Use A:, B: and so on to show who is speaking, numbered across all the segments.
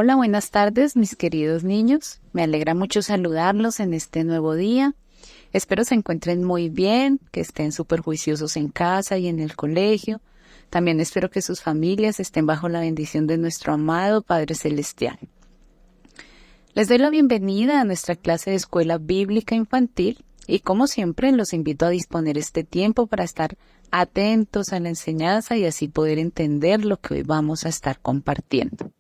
A: Hola, buenas tardes, mis queridos niños. Me alegra mucho saludarlos en este nuevo día. Espero se encuentren muy bien, que estén súper juiciosos en casa y en el colegio. También espero que sus familias estén bajo la bendición de nuestro amado Padre Celestial. Les doy la bienvenida a nuestra clase de Escuela Bíblica Infantil y como siempre los invito a disponer este tiempo para estar atentos a la enseñanza y así poder entender lo que hoy vamos a estar compartiendo.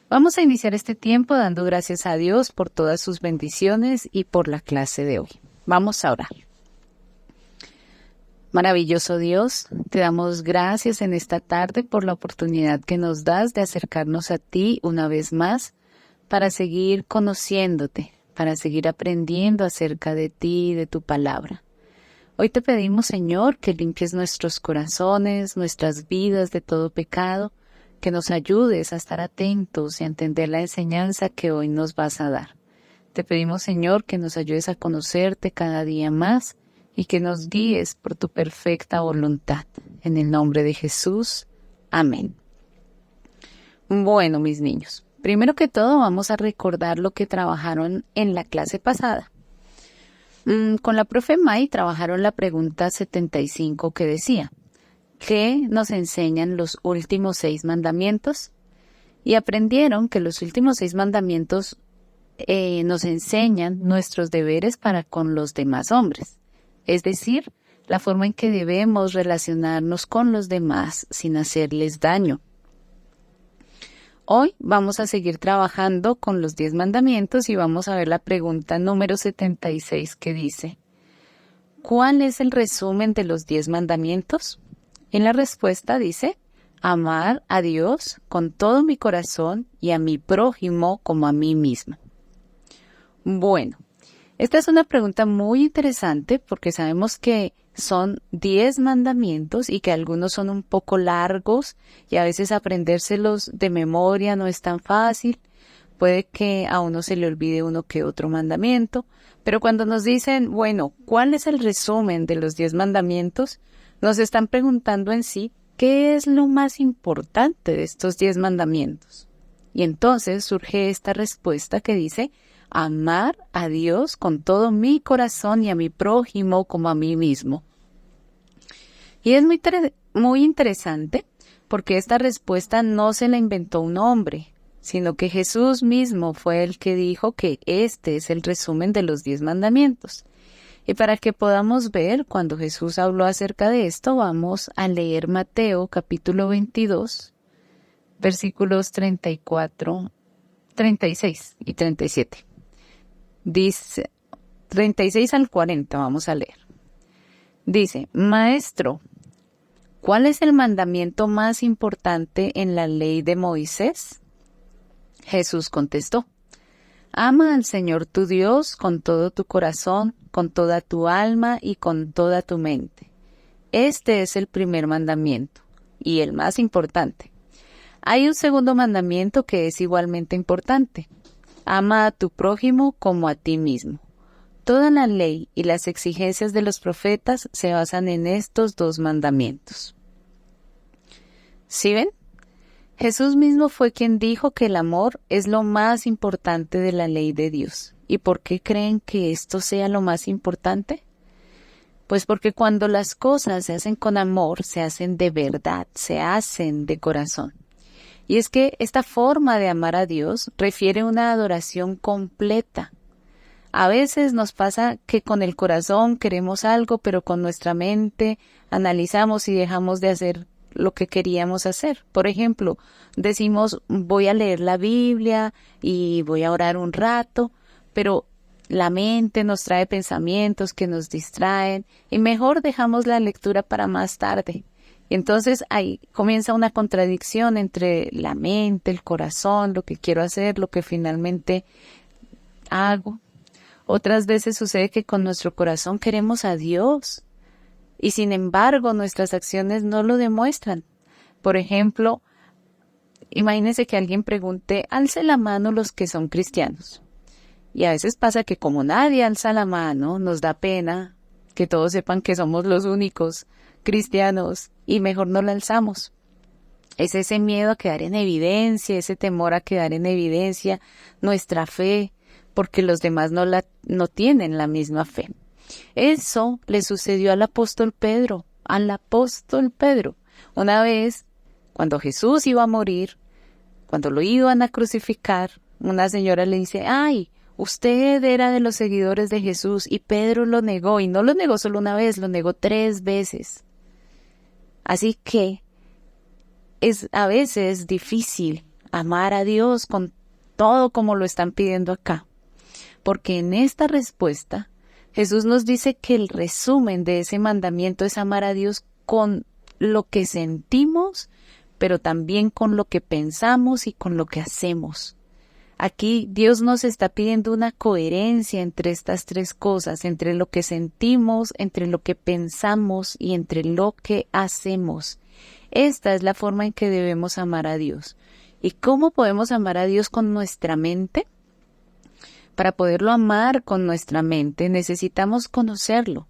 A: Vamos a iniciar este tiempo dando gracias a Dios por todas sus bendiciones y por la clase de hoy. Vamos a orar. Maravilloso Dios, te damos gracias en esta tarde por la oportunidad que nos das de acercarnos a ti una vez más para seguir conociéndote, para seguir aprendiendo acerca de ti y de tu palabra. Hoy te pedimos, Señor, que limpies nuestros corazones, nuestras vidas de todo pecado, que nos ayudes a estar atentos y a entender la enseñanza que hoy nos vas a dar. Te pedimos, Señor, que nos ayudes a conocerte cada día más y que nos guíes por tu perfecta voluntad. En el nombre de Jesús. Amén. Bueno, mis niños, primero que todo vamos a recordar lo que trabajaron en la clase pasada. Con la profe May trabajaron la pregunta 75 que decía: ¿qué nos enseñan los últimos 6 mandamientos? Y aprendieron que los últimos 6 mandamientos nos enseñan nuestros deberes para con los demás hombres. Es decir, la forma en que debemos relacionarnos con los demás sin hacerles daño. Hoy vamos a seguir trabajando con los 10 mandamientos y vamos a ver la pregunta número 76 que dice: ¿cuál es el resumen de los 10 mandamientos? En la respuesta dice: amar a Dios con todo mi corazón y a mi prójimo como a mí mismo. Bueno, esta es una pregunta muy interesante porque sabemos que son 10 mandamientos y que algunos son un poco largos y a veces aprendérselos de memoria no es tan fácil. Puede que a uno se le olvide uno que otro mandamiento, pero cuando nos dicen, bueno, ¿cuál es el resumen de los 10 mandamientos? Nos están preguntando en sí, ¿qué es lo más importante de estos 10 mandamientos? Y entonces surge esta respuesta que dice: amar a Dios con todo mi corazón y a mi prójimo como a mí mismo. Y es muy interesante porque esta respuesta no se la inventó un hombre, sino que Jesús mismo fue el que dijo que este es el resumen de los 10 mandamientos. Y para que podamos ver cuando Jesús habló acerca de esto, vamos a leer Mateo capítulo 22, versículos 34, 36 y 37. Dice, 36 al 40 vamos a leer. Dice: Maestro, ¿cuál es el mandamiento más importante en la ley de Moisés? Jesús contestó: ama al Señor tu Dios con todo tu corazón, con toda tu alma y con toda tu mente. Este es el primer mandamiento y el más importante. Hay un segundo mandamiento que es igualmente importante: ama a tu prójimo como a ti mismo. Toda la ley y las exigencias de los profetas se basan en estos 2 mandamientos. ¿Sí ven? Jesús mismo fue quien dijo que el amor es lo más importante de la ley de Dios. ¿Y por qué creen que esto sea lo más importante? Pues porque cuando las cosas se hacen con amor, se hacen de verdad, se hacen de corazón. Y es que esta forma de amar a Dios refiere a una adoración completa. A veces nos pasa que con el corazón queremos algo, pero con nuestra mente analizamos y dejamos de hacer lo que queríamos hacer. Por ejemplo, decimos: voy a leer la Biblia y voy a orar un rato, pero la mente nos trae pensamientos que nos distraen y mejor dejamos la lectura para más tarde. Y entonces ahí comienza una contradicción entre la mente, el corazón, lo que quiero hacer, lo que finalmente hago. Otras veces sucede que con nuestro corazón queremos a Dios y sin embargo nuestras acciones no lo demuestran. Por ejemplo, imagínense que alguien pregunte: alce la mano los que son cristianos. Y a veces pasa que como nadie alza la mano, nos da pena que todos sepan que somos los únicos cristianos y mejor no la alzamos. Es ese miedo a quedar en evidencia, ese temor a quedar en evidencia, nuestra fe, porque los demás no tienen la misma fe. Eso le sucedió al apóstol Pedro, Una vez, cuando Jesús iba a morir, cuando lo iban a crucificar, una señora le dice, ay, usted era de los seguidores de Jesús, y Pedro lo negó, y no lo negó solo una vez, lo negó 3 veces. Así que es a veces difícil amar a Dios con todo como lo están pidiendo acá, porque en esta respuesta Jesús nos dice que el resumen de ese mandamiento es amar a Dios con lo que sentimos, pero también con lo que pensamos y con lo que hacemos. Aquí Dios nos está pidiendo una coherencia entre estas 3 cosas, entre lo que sentimos, entre lo que pensamos y entre lo que hacemos. Esta es la forma en que debemos amar a Dios. ¿Y cómo podemos amar a Dios con nuestra mente? Para poderlo amar con nuestra mente necesitamos conocerlo,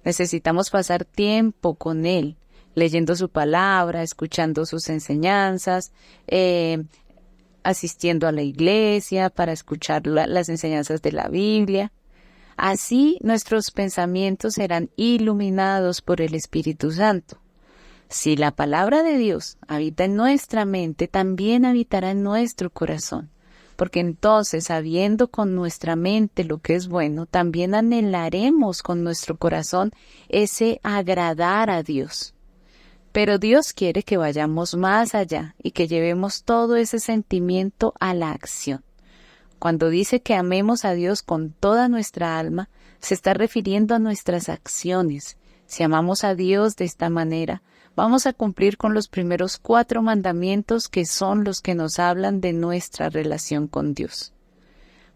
A: necesitamos pasar tiempo con Él, leyendo su palabra, escuchando sus enseñanzas, asistiendo a la iglesia para escuchar las enseñanzas de la Biblia. Así nuestros pensamientos serán iluminados por el Espíritu Santo. Si la palabra de Dios habita en nuestra mente, también habitará en nuestro corazón. Porque entonces, sabiendo con nuestra mente lo que es bueno, también anhelaremos con nuestro corazón ese agradar a Dios. Pero Dios quiere que vayamos más allá y que llevemos todo ese sentimiento a la acción. Cuando dice que amemos a Dios con toda nuestra alma, se está refiriendo a nuestras acciones. Si amamos a Dios de esta manera, vamos a cumplir con los primeros 4 mandamientos que son los que nos hablan de nuestra relación con Dios.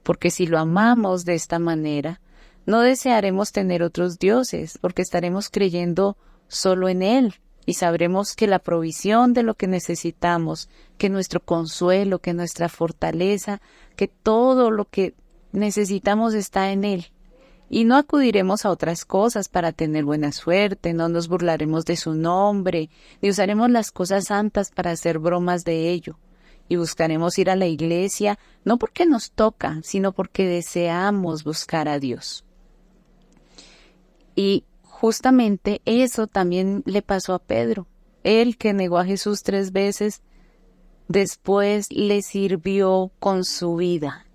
A: Porque si lo amamos de esta manera, no desearemos tener otros dioses, porque estaremos creyendo solo en Él y sabremos que la provisión de lo que necesitamos, que nuestro consuelo, que nuestra fortaleza, que todo lo que necesitamos está en Él. Y no acudiremos a otras cosas para tener buena suerte, no nos burlaremos de su nombre, ni usaremos las cosas santas para hacer bromas de ello. Y buscaremos ir a la iglesia, no porque nos toca, sino porque deseamos buscar a Dios. Y justamente eso también le pasó a Pedro. Él que negó a Jesús 3 veces, después le sirvió con su vida.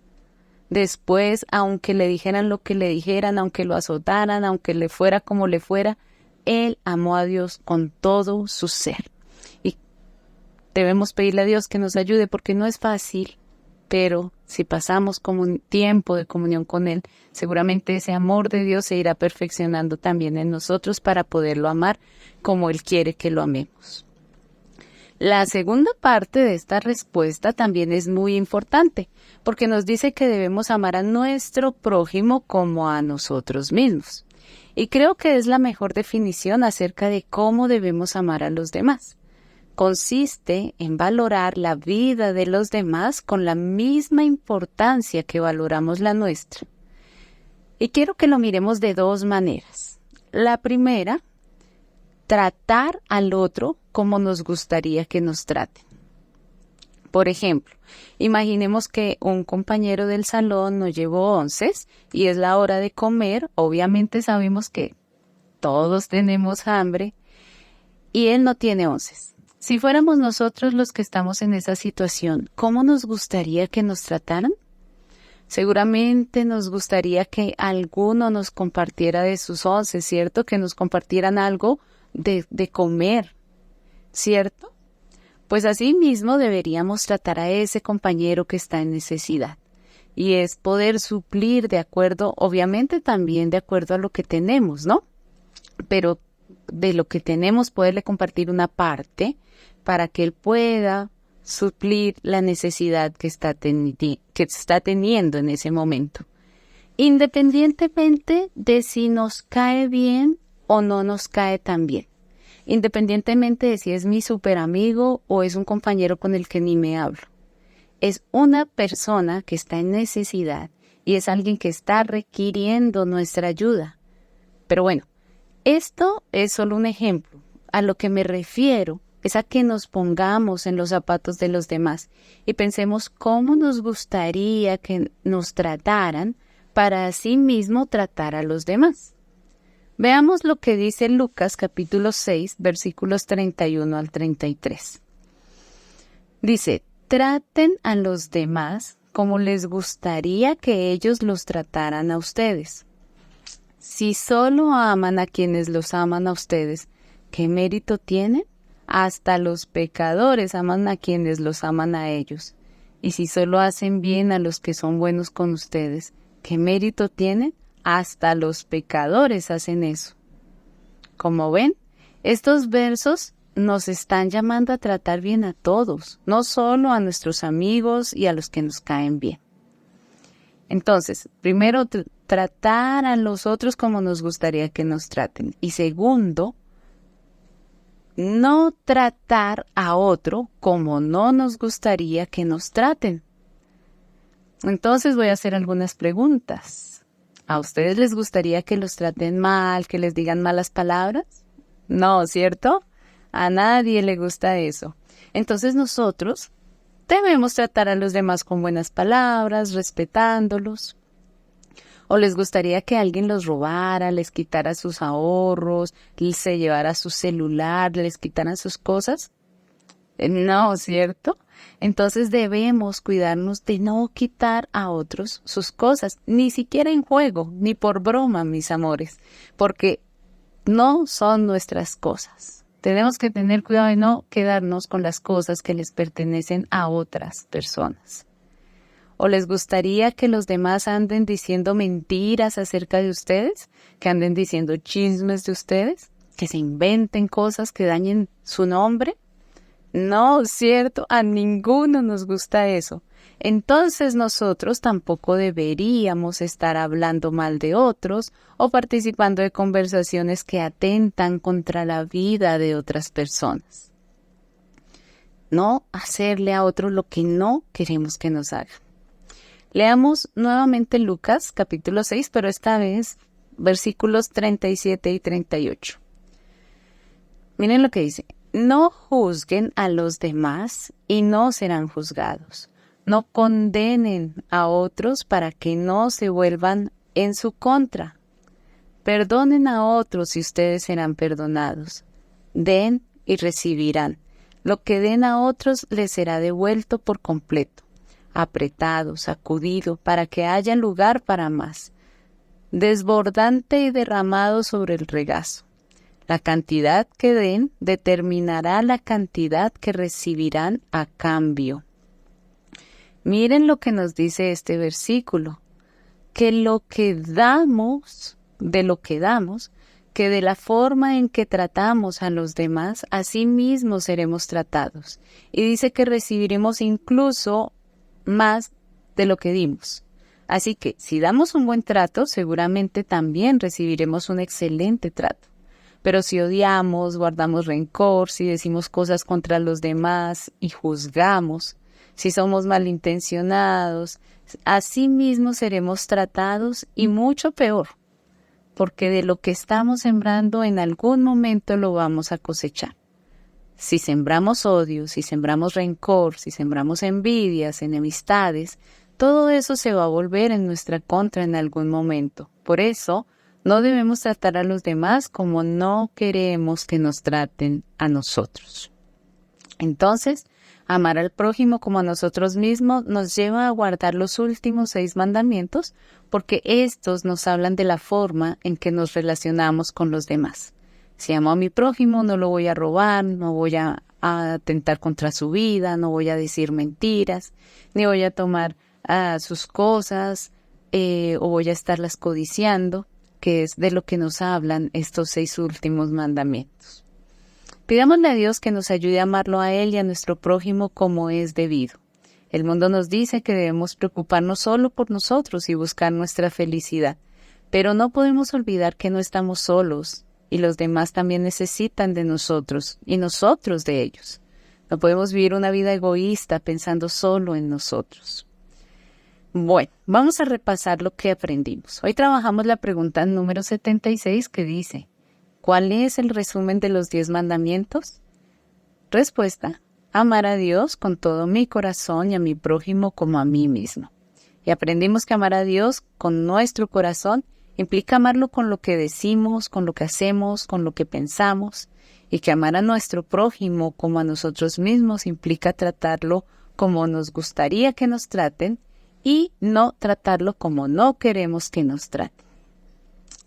A: Después, aunque le dijeran lo que le dijeran, aunque lo azotaran, aunque le fuera como le fuera, él amó a Dios con todo su ser. Y debemos pedirle a Dios que nos ayude porque no es fácil, pero si pasamos como un tiempo de comunión con Él, seguramente ese amor de Dios se irá perfeccionando también en nosotros para poderlo amar como Él quiere que lo amemos. La segunda parte de esta respuesta también es muy importante, porque nos dice que debemos amar a nuestro prójimo como a nosotros mismos. Y creo que es la mejor definición acerca de cómo debemos amar a los demás. Consiste en valorar la vida de los demás con la misma importancia que valoramos la nuestra. Y quiero que lo miremos de 2 maneras. La primera, tratar al otro como nos gustaría que nos traten. Por ejemplo, imaginemos que un compañero del salón nos llevó onces y es la hora de comer. Obviamente sabemos que todos tenemos hambre y él no tiene onces. Si fuéramos nosotros los que estamos en esa situación, ¿cómo nos gustaría que nos trataran? Seguramente nos gustaría que alguno nos compartiera de sus onces, ¿cierto? Que nos compartieran algo de comer, ¿cierto? Pues así mismo deberíamos tratar a ese compañero que está en necesidad. Y es poder suplir de acuerdo, obviamente también de acuerdo a lo que tenemos, ¿no? Pero de lo que tenemos poderle compartir una parte para que él pueda suplir la necesidad que está teniendo en ese momento. Independientemente de si nos cae bien o no nos cae tan bien. Independientemente de si es mi super amigo o es un compañero con el que ni me hablo. Es una persona que está en necesidad y es alguien que está requiriendo nuestra ayuda. Pero bueno, esto es solo un ejemplo. A lo que me refiero es a que nos pongamos en los zapatos de los demás y pensemos cómo nos gustaría que nos trataran para así mismo tratar a los demás. Veamos lo que dice Lucas capítulo 6, versículos 31 al 33. Dice, traten a los demás como les gustaría que ellos los trataran a ustedes. Si solo aman a quienes los aman a ustedes, ¿qué mérito tienen? Hasta los pecadores aman a quienes los aman a ellos. Y si solo hacen bien a los que son buenos con ustedes, ¿qué mérito tienen? Hasta los pecadores hacen eso. Como ven, estos versos nos están llamando a tratar bien a todos, no solo a nuestros amigos y a los que nos caen bien. Entonces, primero, tratar a los otros como nos gustaría que nos traten. Y segundo, no tratar a otro como no nos gustaría que nos traten. Entonces voy a hacer algunas preguntas. ¿A ustedes les gustaría que los traten mal, que les digan malas palabras? No, ¿cierto? A nadie le gusta eso. Entonces nosotros debemos tratar a los demás con buenas palabras, respetándolos. ¿O les gustaría que alguien los robara, les quitara sus ahorros, se llevara su celular, les quitaran sus cosas? No, ¿cierto? Entonces debemos cuidarnos de no quitar a otros sus cosas, ni siquiera en juego, ni por broma, mis amores, porque no son nuestras cosas. Tenemos que tener cuidado de no quedarnos con las cosas que les pertenecen a otras personas. ¿O les gustaría que los demás anden diciendo mentiras acerca de ustedes? ¿Que anden diciendo chismes de ustedes? ¿Que se inventen cosas que dañen su nombre? No, ¿cierto? A ninguno nos gusta eso. Entonces nosotros tampoco deberíamos estar hablando mal de otros o participando de conversaciones que atentan contra la vida de otras personas. No hacerle a otro lo que no queremos que nos haga. Leamos nuevamente Lucas capítulo 6, pero esta vez versículos 37 y 38. Miren lo que dice. No juzguen a los demás y no serán juzgados. No condenen a otros para que no se vuelvan en su contra. Perdonen a otros y ustedes serán perdonados. Den y recibirán. Lo que den a otros les será devuelto por completo, apretado, sacudido, para que haya lugar para más, desbordante y derramado sobre el regazo. La cantidad que den determinará la cantidad que recibirán a cambio. Miren lo que nos dice este versículo, que lo que damos, que de la forma en que tratamos a los demás, así mismo seremos tratados. Y dice que recibiremos incluso más de lo que dimos. Así que si damos un buen trato, seguramente también recibiremos un excelente trato. Pero si odiamos, guardamos rencor, si decimos cosas contra los demás y juzgamos, si somos malintencionados, así mismo seremos tratados y mucho peor, porque de lo que estamos sembrando en algún momento lo vamos a cosechar. Si sembramos odio, si sembramos rencor, si sembramos envidias, enemistades, todo eso se va a volver en nuestra contra en algún momento. Por eso, no debemos tratar a los demás como no queremos que nos traten a nosotros. Entonces, amar al prójimo como a nosotros mismos nos lleva a guardar los últimos 6 mandamientos, porque estos nos hablan de la forma en que nos relacionamos con los demás. Si amo a mi prójimo, no lo voy a robar, no voy a atentar contra su vida, no voy a decir mentiras, ni voy a tomar sus cosas o voy a estarlas codiciando, que es de lo que nos hablan estos 6 últimos mandamientos. Pidámosle a Dios que nos ayude a amarlo a Él y a nuestro prójimo como es debido. El mundo nos dice que debemos preocuparnos solo por nosotros y buscar nuestra felicidad, pero no podemos olvidar que no estamos solos y los demás también necesitan de nosotros y nosotros de ellos. No podemos vivir una vida egoísta pensando solo en nosotros. Bueno, vamos a repasar lo que aprendimos. Hoy trabajamos la pregunta número 76 que dice, ¿cuál es el resumen de los 10 mandamientos? Respuesta: amar a Dios con todo mi corazón y a mi prójimo como a mí mismo. Y aprendimos que amar a Dios con nuestro corazón implica amarlo con lo que decimos, con lo que hacemos, con lo que pensamos, y que amar a nuestro prójimo como a nosotros mismos implica tratarlo como nos gustaría que nos traten y no tratarlo como no queremos que nos traten.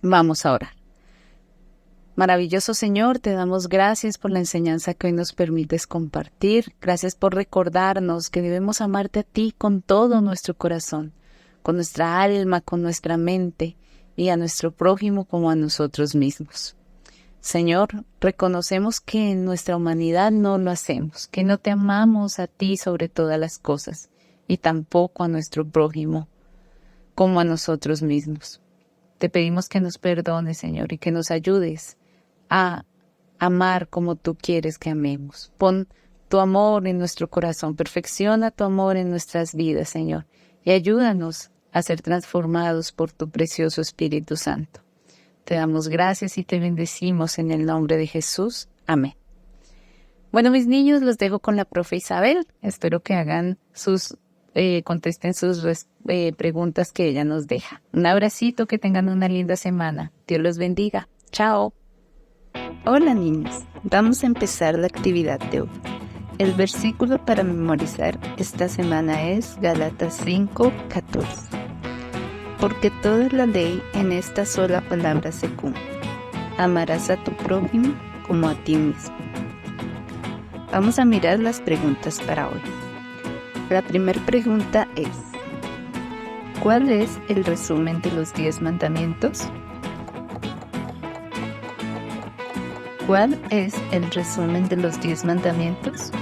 A: Vamos a orar. Maravilloso Señor, te damos gracias por la enseñanza que hoy nos permites compartir. Gracias por recordarnos que debemos amarte a ti con todo nuestro corazón, con nuestra alma, con nuestra mente y a nuestro prójimo como a nosotros mismos. Señor, reconocemos que en nuestra humanidad no lo hacemos, que no te amamos a ti sobre todas las cosas y tampoco a nuestro prójimo como a nosotros mismos. Te pedimos que nos perdones, Señor, y que nos ayudes a amar como tú quieres que amemos. Pon tu amor en nuestro corazón, perfecciona tu amor en nuestras vidas, Señor, y ayúdanos a ser transformados por tu precioso Espíritu Santo. Te damos gracias y te bendecimos en el nombre de Jesús. Amén. Bueno, mis niños, los dejo con la profe Isabel. Espero que hagan contesten sus preguntas que ella nos deja. Un abracito, que tengan una linda semana. Dios los bendiga. Chao.
B: Hola niños, vamos a empezar la actividad de hoy. El versículo para memorizar esta semana es Gálatas 5:14. Porque toda la ley en esta sola palabra se cumple: amarás a tu prójimo como a ti mismo. Vamos a mirar las preguntas para hoy. La primera pregunta es: ¿cuál es el resumen de los 10 mandamientos? ¿Cuál es el resumen de los 10 mandamientos?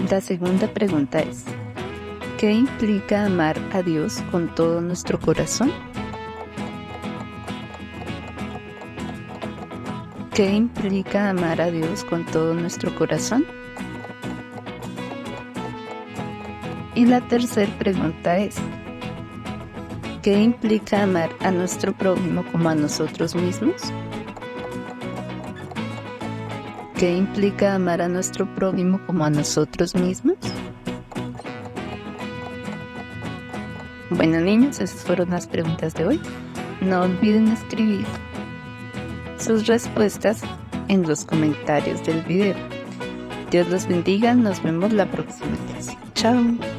B: La segunda pregunta es: ¿qué implica amar a Dios con todo nuestro corazón? ¿Qué implica amar a Dios con todo nuestro corazón? Y la tercera pregunta es: ¿qué implica amar a nuestro prójimo como a nosotros mismos? ¿Qué implica amar a nuestro prójimo como a nosotros mismos? Bueno, niños, esas fueron las preguntas de hoy. No olviden escribir sus respuestas en los comentarios del video. Dios los bendiga, nos vemos la próxima clase. Chao.